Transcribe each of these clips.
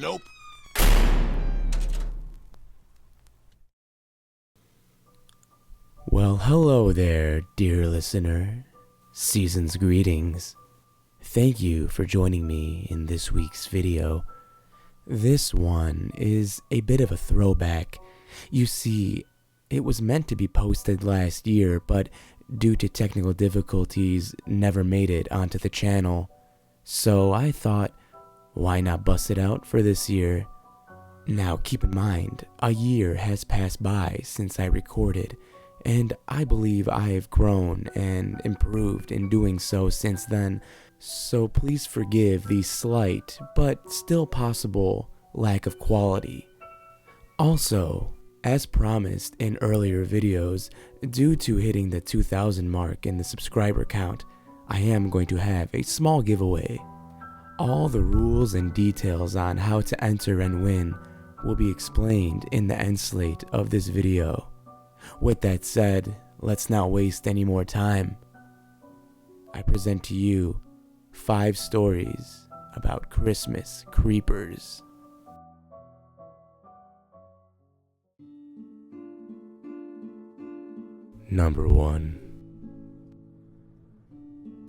Nope. Well, hello there, dear listener. Season's greetings. Thank you for joining me in this week's video. This one is a bit of a throwback. You see, it was meant to be posted last year, but due to technical difficulties, never made it onto the channel. So I thought, why not bust it out for this year? Now keep in mind, a year has passed by since I recorded, and I believe I have grown and improved in doing so since then, so please forgive the slight, but still possible, lack of quality. Also, as promised in earlier videos, due to hitting the 2,000 mark in the subscriber count, I am going to have a small giveaway. All the rules and details on how to enter and win will be explained in the end slate of this video. With that said, let's not waste any more time. I present to you 5 stories about Christmas creepers. Number 1.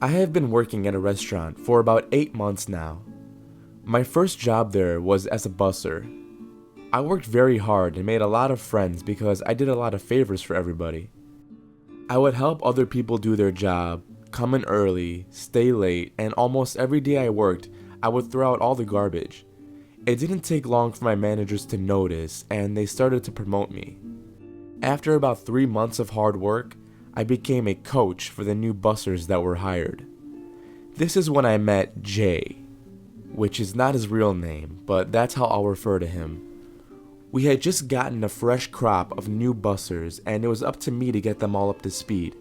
I have been working at a restaurant for about 8 months now. My first job there was as a busser. I worked very hard and made a lot of friends because I did a lot of favors for everybody. I would help other people do their job, come in early, stay late, and almost every day I worked, I would throw out all the garbage. It didn't take long for my managers to notice, and they started to promote me. After about 3 months of hard work, I became a coach for the new bussers that were hired. This is when I met Jay, which is not his real name, but that's how I'll refer to him. We had just gotten a fresh crop of new bussers, and it was up to me to get them all up to speed.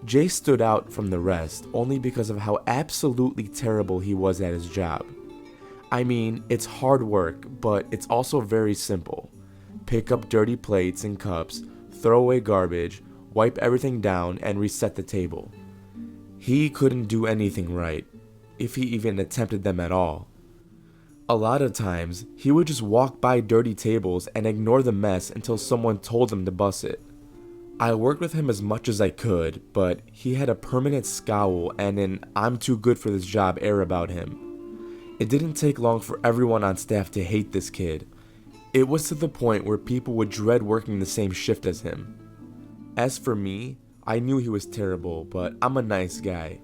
Jay stood out from the rest only because of how absolutely terrible he was at his job. I mean, it's hard work, but it's also very simple. Pick up dirty plates and cups, throw away garbage, wipe everything down, and reset the table. He couldn't do anything right, if he even attempted them at all. A lot of times, he would just walk by dirty tables and ignore the mess until someone told him to bus it. I worked with him as much as I could, but he had a permanent scowl and an "I'm too good for this job" air about him. It didn't take long for everyone on staff to hate this kid. It was to the point where people would dread working the same shift as him. As for me, I knew he was terrible, but I'm a nice guy.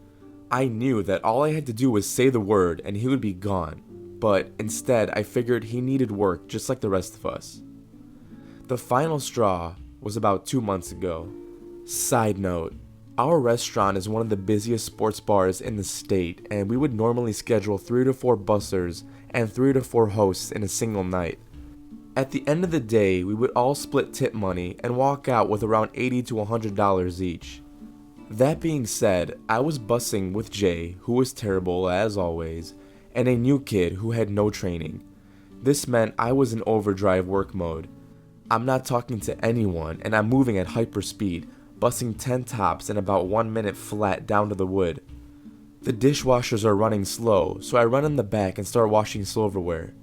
I knew that all I had to do was say the word and he would be gone. But instead, I figured he needed work just like the rest of us. The final straw was about 2 months ago. Side note, our restaurant is one of the busiest sports bars in the state, and we would normally schedule 3 to 4 bussers and 3 to 4 hosts in a single night. At the end of the day, we would all split tip money and walk out with around $80 to $100 each. That being said, I was bussing with Jay, who was terrible as always, and a new kid who had no training. This meant I was in overdrive work mode. I'm not talking to anyone, and I'm moving at hyper speed, bussing 10 tops in about 1 minute flat down to the wood. The dishwashers are running slow, so I run in the back and start washing silverware.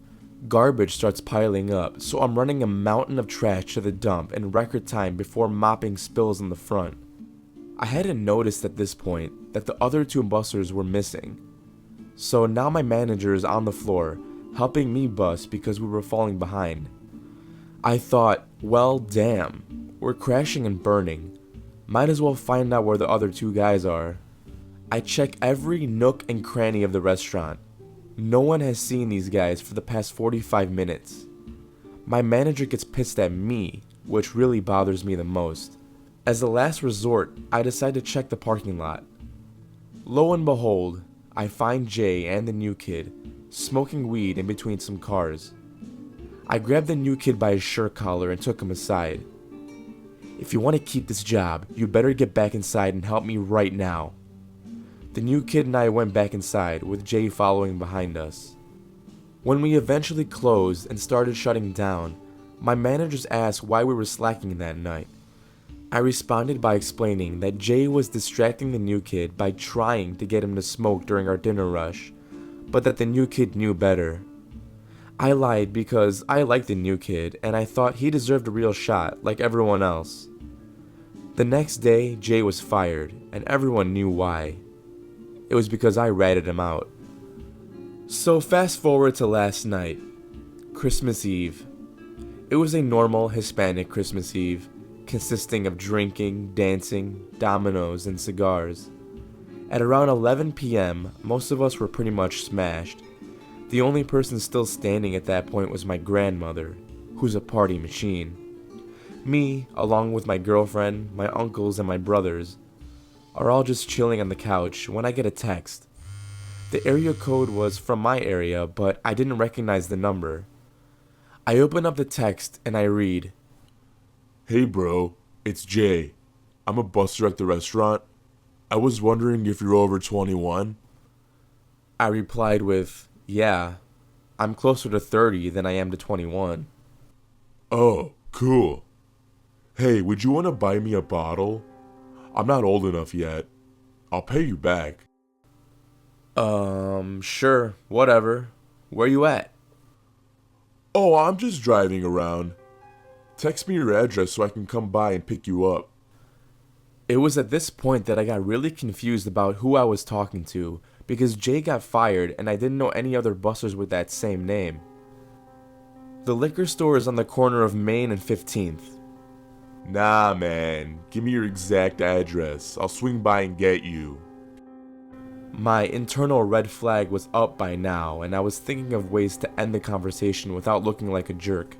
Garbage starts piling up, so I'm running a mountain of trash to the dump in record time before mopping spills in the front. I hadn't noticed at this point that the other 2 bussers were missing. So now my manager is on the floor, helping me bus because we were falling behind. I thought, well damn, we're crashing and burning. Might as well find out where the other 2 guys are. I check every nook and cranny of the restaurant. No one has seen these guys for the past 45 minutes. My manager gets pissed at me, which really bothers me the most. As a last resort, I decide to check the parking lot. Lo and behold, I find Jay and the new kid smoking weed in between some cars. I grabbed the new kid by his shirt collar and took him aside. "If you want to keep this job, you better get back inside and help me right now." The new kid and I went back inside, with Jay following behind us. When we eventually closed and started shutting down, my managers asked why we were slacking that night. I responded by explaining that Jay was distracting the new kid by trying to get him to smoke during our dinner rush, but that the new kid knew better. I lied because I liked the new kid and I thought he deserved a real shot like everyone else. The next day, Jay was fired and everyone knew why. It was because I ratted him out. So fast forward to last night, Christmas Eve. It was a normal Hispanic Christmas Eve, consisting of drinking, dancing, dominoes, and cigars. At around 11 p.m., most of us were pretty much smashed. The only person still standing at that point was my grandmother, who's a party machine. Me, along with my girlfriend, my uncles, and my brothers, are all just chilling on the couch when I get a text. The area code was from my area, but I didn't recognize the number. I open up the text and I read, Hey bro, it's Jay. I'm a busser at the restaurant. I was wondering if you're over 21? I replied with, yeah, I'm closer to 30 than I am to 21. Oh, cool. Hey, would you want to buy me a bottle? I'm not old enough yet. I'll pay you back. Sure, whatever. Where you at? Oh, I'm just driving around. Text me your address so I can come by and pick you up. It was at this point that I got really confused about who I was talking to, because Jay got fired and I didn't know any other bussers with that same name. The liquor store is on the corner of Main and 15th. Nah, man. Give me your exact address. I'll swing by and get you. My internal red flag was up by now, and I was thinking of ways to end the conversation without looking like a jerk.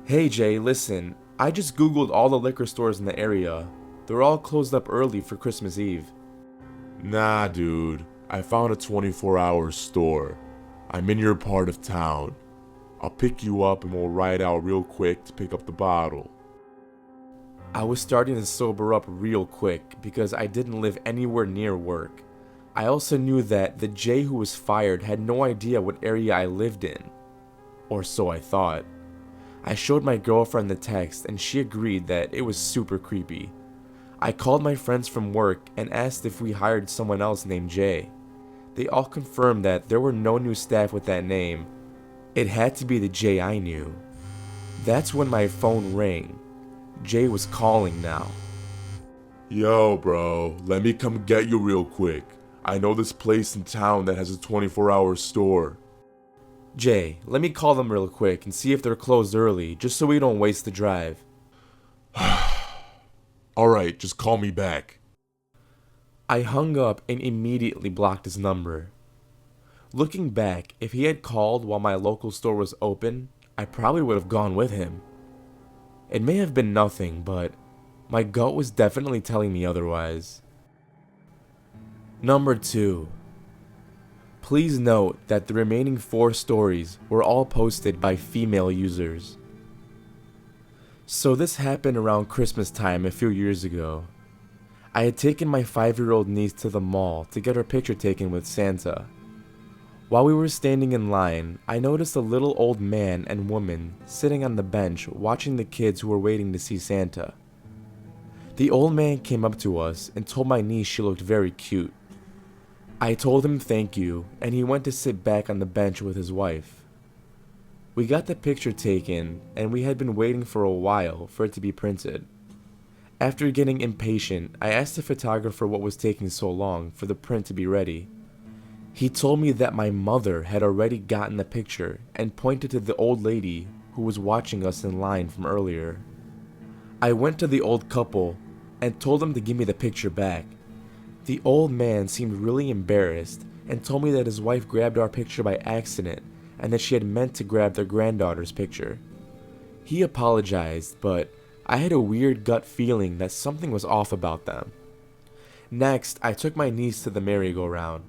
Hey Jay, listen, I just googled all the liquor stores in the area. They're all closed up early for Christmas Eve. Nah, dude. I found a 24-hour store. I'm in your part of town. I'll pick you up and we'll ride out real quick to pick up the bottle. I was starting to sober up real quick because I didn't live anywhere near work. I also knew that the Jay who was fired had no idea what area I lived in. Or so I thought. I showed my girlfriend the text and she agreed that it was super creepy. I called my friends from work and asked if we hired someone else named Jay. They all confirmed that there were no new staff with that name. It had to be the Jay I knew. That's when my phone rang. Jay was calling now. Yo, bro, let me come get you real quick. I know this place in town that has a 24-hour store. Jay, let me call them real quick and see if they're closed early, just so we don't waste the drive. Alright, just call me back. I hung up and immediately blocked his number. Looking back, if he had called while my local store was open, I probably would have gone with him. It may have been nothing, but my gut was definitely telling me otherwise. Number 2. Please note that the remaining 4 stories were all posted by female users. So this happened around Christmas time a few years ago. I had taken my 5-year-old niece to the mall to get her picture taken with Santa. While we were standing in line, I noticed a little old man and woman sitting on the bench watching the kids who were waiting to see Santa. The old man came up to us and told my niece she looked very cute. I told him thank you, and he went to sit back on the bench with his wife. We got the picture taken, and we had been waiting for a while for it to be printed. After getting impatient, I asked the photographer what was taking so long for the print to be ready. He told me that my mother had already gotten the picture and pointed to the old lady who was watching us in line from earlier. I went to the old couple and told them to give me the picture back. The old man seemed really embarrassed and told me that his wife grabbed our picture by accident and that she had meant to grab their granddaughter's picture. He apologized, but I had a weird gut feeling that something was off about them. Next, I took my niece to the merry-go-round.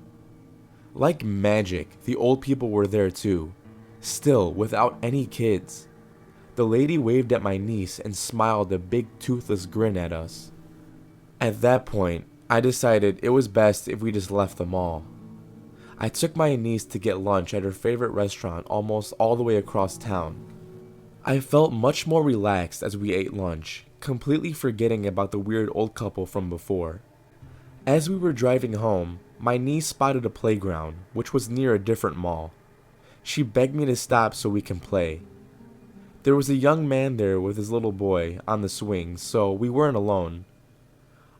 Like magic, the old people were there too, still without any kids. The lady waved at my niece and smiled a big toothless grin at us. At that point, I decided it was best if we just left the mall. I took my niece to get lunch at her favorite restaurant almost all the way across town. I felt much more relaxed as we ate lunch, completely forgetting about the weird old couple from before. As we were driving home, my niece spotted a playground, which was near a different mall. She begged me to stop so we can play. There was a young man there with his little boy on the swing, so we weren't alone.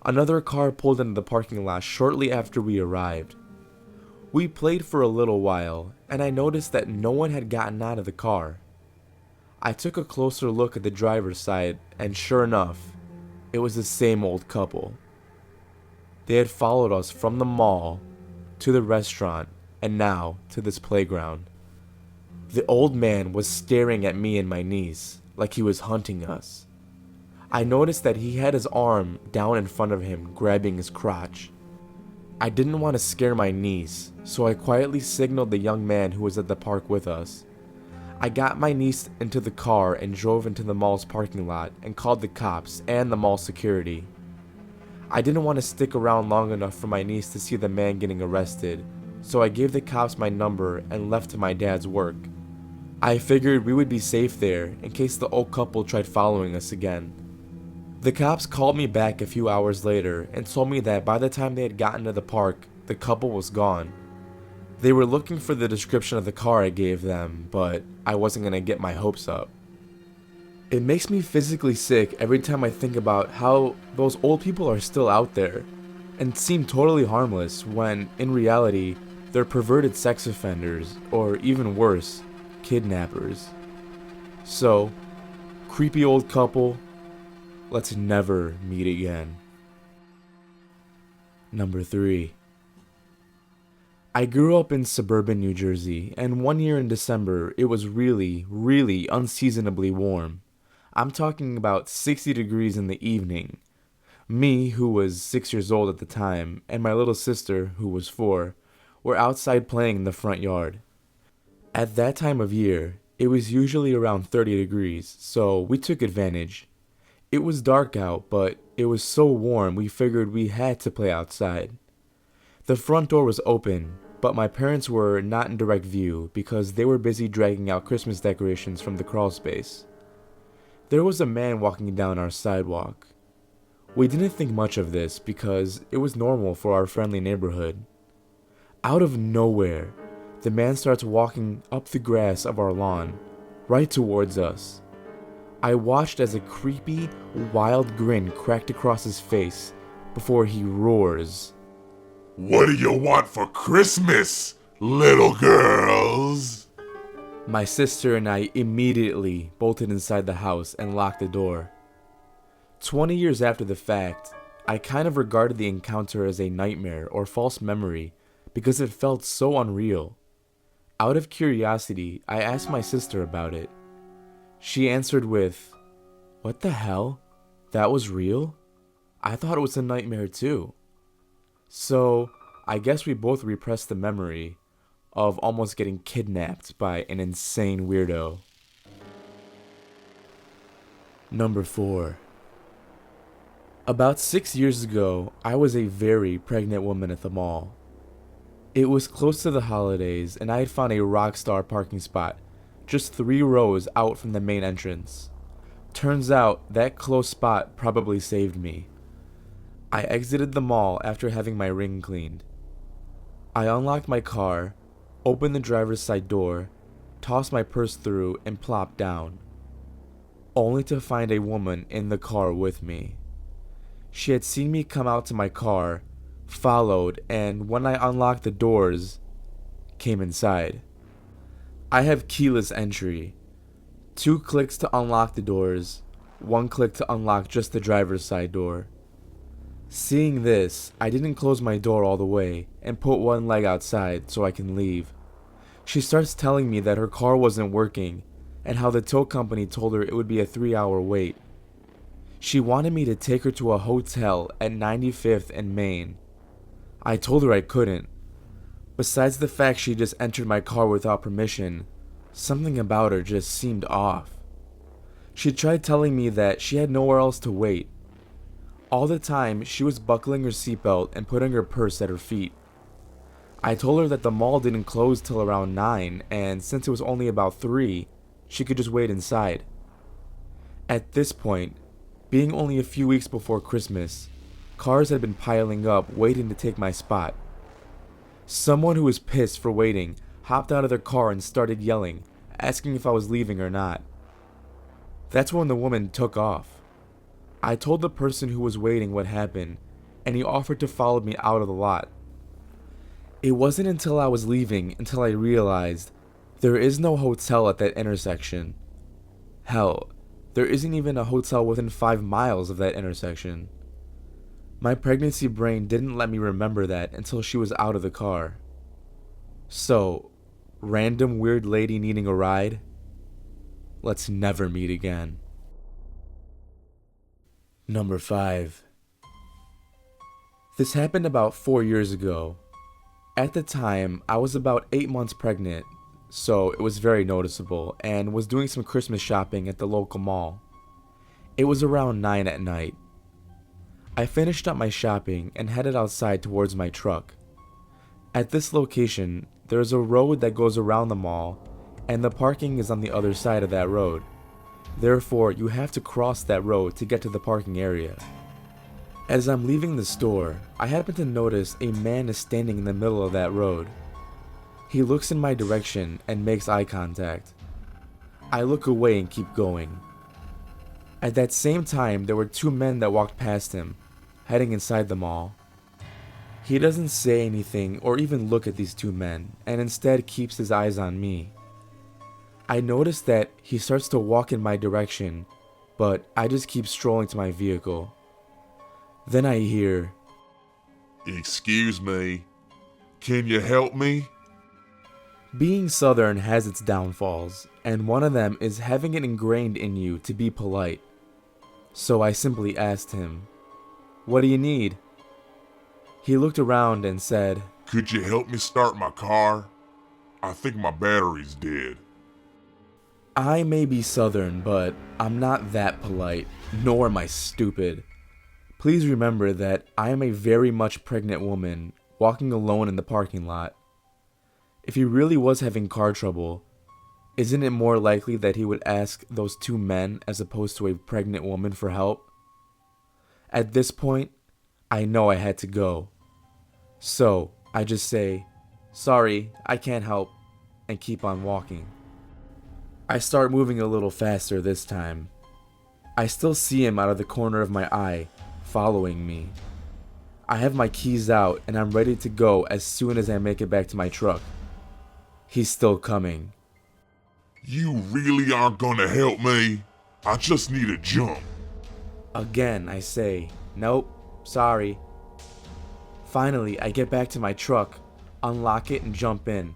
Another car pulled into the parking lot shortly after we arrived. We played for a little while, and I noticed that no one had gotten out of the car. I took a closer look at the driver's side, and sure enough, it was the same old couple. They had followed us from the mall to the restaurant and now to this playground. The old man was staring at me and my niece like he was hunting us. I noticed that he had his arm down in front of him, grabbing his crotch. I didn't want to scare my niece, so I quietly signaled the young man who was at the park with us. I got my niece into the car and drove into the mall's parking lot and called the cops and the mall security. I didn't want to stick around long enough for my niece to see the man getting arrested, so I gave the cops my number and left to my dad's work. I figured we would be safe there in case the old couple tried following us again. The cops called me back a few hours later and told me that by the time they had gotten to the park, the couple was gone. They were looking for the description of the car I gave them, but I wasn't going to get my hopes up. It makes me physically sick every time I think about how those old people are still out there and seem totally harmless when, in reality, they're perverted sex offenders, or even worse, kidnappers. So, creepy old couple, let's never meet again. Number 3. I grew up in suburban New Jersey, and one year in December, it was really, really unseasonably warm. I'm talking about 60 degrees in the evening. Me, who was 6 years old at the time, and my little sister, who was 4, were outside playing in the front yard. At that time of year, it was usually around 30 degrees, so we took advantage. It was dark out, but it was so warm we figured we had to play outside. The front door was open, but my parents were not in direct view because they were busy dragging out Christmas decorations from the crawl space. There was a man walking down our sidewalk. We didn't think much of this because it was normal for our friendly neighborhood. Out of nowhere, the man starts walking up the grass of our lawn, right towards us. I watched as a creepy, wild grin cracked across his face before he roars. What do you want for Christmas, little girls? My sister and I immediately bolted inside the house and locked the door. 20 years after the fact, I kind of regarded the encounter as a nightmare or false memory because it felt so unreal. Out of curiosity, I asked my sister about it. She answered with, "What the hell? That was real? I thought it was a nightmare too." So, I guess we both repressed the memory of almost getting kidnapped by an insane weirdo. Number 4. About 6 years ago, I was a very pregnant woman at the mall. It was close to the holidays, and I had found a rockstar parking spot, just 3 rows out from the main entrance. Turns out, that close spot probably saved me. I exited the mall after having my ring cleaned. I unlocked my car, opened the driver's side door, tossed my purse through, and plopped down, only to find a woman in the car with me. She had seen me come out to my car, followed, and when I unlocked the doors, came inside. I have keyless entry. 2 clicks to unlock the doors, 1 click to unlock just the driver's side door. Seeing this, I didn't close my door all the way and put one leg outside so I can leave. She starts telling me that her car wasn't working and how the tow company told her it would be a 3-hour wait. She wanted me to take her to a hotel at 95th and Main. I told her I couldn't. Besides the fact she just entered my car without permission, something about her just seemed off. She tried telling me that she had nowhere else to wait. All the time, she was buckling her seatbelt and putting her purse at her feet. I told her that the mall didn't close till around 9, and since it was only about 3, she could just wait inside. At this point, being only a few weeks before Christmas, cars had been piling up waiting to take my spot. Someone who was pissed for waiting hopped out of their car and started yelling, asking if I was leaving or not. That's when the woman took off. I told the person who was waiting what happened, and he offered to follow me out of the lot. It wasn't until I was leaving until I realized there is no hotel at that intersection. Hell, there isn't even a hotel within 5 miles of that intersection. My pregnancy brain didn't let me remember that until she was out of the car. So, random weird lady needing a ride? Let's never meet again. Number 5. This happened about 4 years ago. At the time, I was about 8 months pregnant, so it was very noticeable, and was doing some Christmas shopping at the local mall. It was around 9 at night. I finished up my shopping and headed outside towards my truck. At this location, there is a road that goes around the mall, and the parking is on the other side of that road. Therefore, you have to cross that road to get to the parking area. As I'm leaving the store, I happen to notice a man is standing in the middle of that road. He looks in my direction and makes eye contact. I look away and keep going. At that same time, there were 2 men that walked past him, heading inside the mall. He doesn't say anything or even look at these 2 men, and instead keeps his eyes on me. I notice that he starts to walk in my direction, but I just keep strolling to my vehicle. Then I hear, Excuse me, can you help me? being Southern has its downfalls, and one of them is having it ingrained in you to be polite. So I simply asked him, "What do you need?" He looked around and said, Could you help me start my car? I think my battery's dead. I may be Southern, but I'm not that polite, nor am I stupid. Please remember that I am a very much pregnant woman walking alone in the parking lot. If he really was having car trouble, isn't it more likely that he would ask those 2 men as opposed to a pregnant woman for help? At this point, I know I had to go. So I just say, "Sorry, I can't help," and keep on walking. I start moving a little faster this time. I still see him out of the corner of my eye, following me. I have my keys out and I'm ready to go as soon as I make it back to my truck. He's still coming. You really aren't gonna help me? I just need a jump. Again, I say, "Nope, sorry." Finally, I get back to my truck, unlock it, and jump in.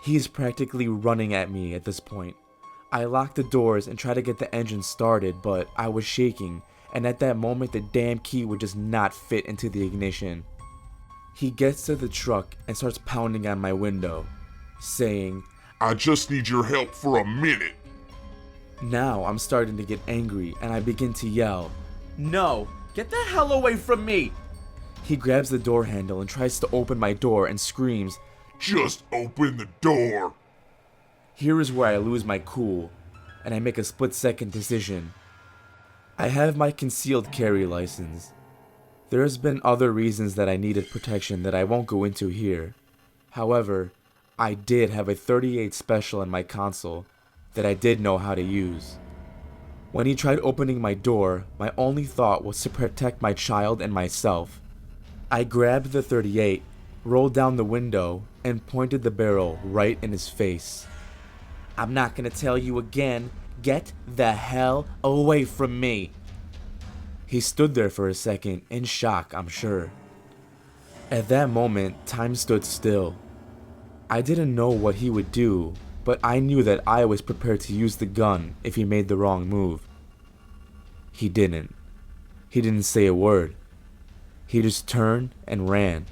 He's practically running at me at this point. I lock the doors and try to get the engine started, but I was shaking, and at that moment the damn key would just not fit into the ignition. He gets to the truck and starts pounding on my window, saying, I just need your help for a minute. Now I'm starting to get angry and I begin to yell, "No, get the hell away from me!" He grabs the door handle and tries to open my door and screams, Just open the door. Here is where I lose my cool, and I make a split-second decision. I have my concealed carry license. There has been other reasons that I needed protection that I won't go into here. However, I did have a .38 special in my console that I did know how to use. When he tried opening my door, my only thought was to protect my child and myself. I grabbed the .38, rolled down the window, and pointed the barrel right in his face. "I'm not gonna tell you again. Get the hell away from me." He stood there for a second, in shock, I'm sure. At that moment, time stood still. I didn't know what he would do, but I knew that I was prepared to use the gun if he made the wrong move. He didn't. He didn't say a word. He just turned and ran.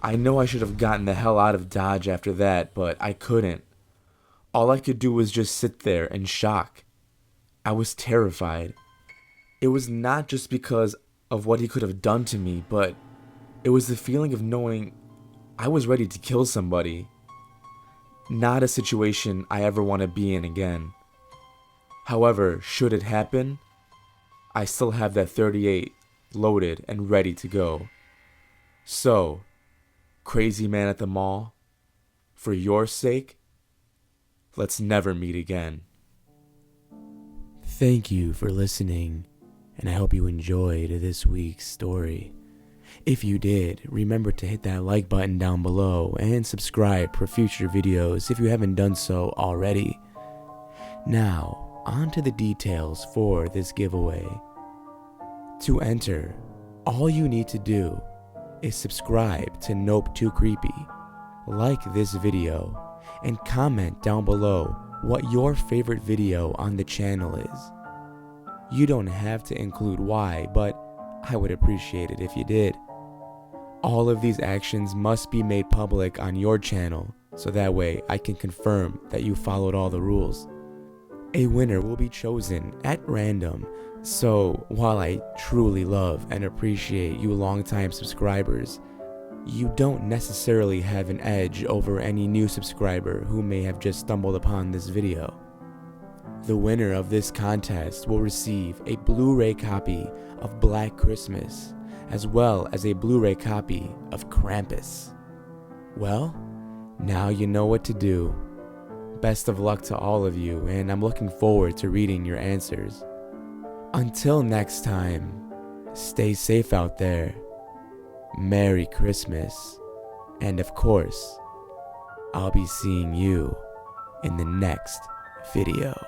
I know I should have gotten the hell out of Dodge after that, but I couldn't. All I could do was just sit there in shock. I was terrified. It was not just because of what he could have done to me, but it was the feeling of knowing I was ready to kill somebody. Not a situation I ever want to be in again. However, should it happen, I still have that .38 loaded and ready to go. So, crazy man at the mall, For your sake, let's never meet again. Thank you for listening, and I hope you enjoyed this week's story. If you did, remember to hit that like button down below and subscribe for future videos if you haven't done so already. Now, on to the details for this giveaway. To enter, all you need to do is subscribe to Nope Too Creepy, like this video, and comment down below what your favorite video on the channel is. You don't have to include why, but I would appreciate it if you did. All of these actions must be made public on your channel, so that way I can confirm that you followed all the rules. A winner will be chosen at random, so while I truly love and appreciate you longtime subscribers, you don't necessarily have an edge over any new subscriber who may have just stumbled upon this video. The winner of this contest will receive a Blu-ray copy of Black Christmas, as well as a Blu-ray copy of Krampus. Well, now you know what to do. Best of luck to all of you, and I'm looking forward to reading your answers. Until next time, stay safe out there. Merry Christmas. And of course, I'll be seeing you in the next video.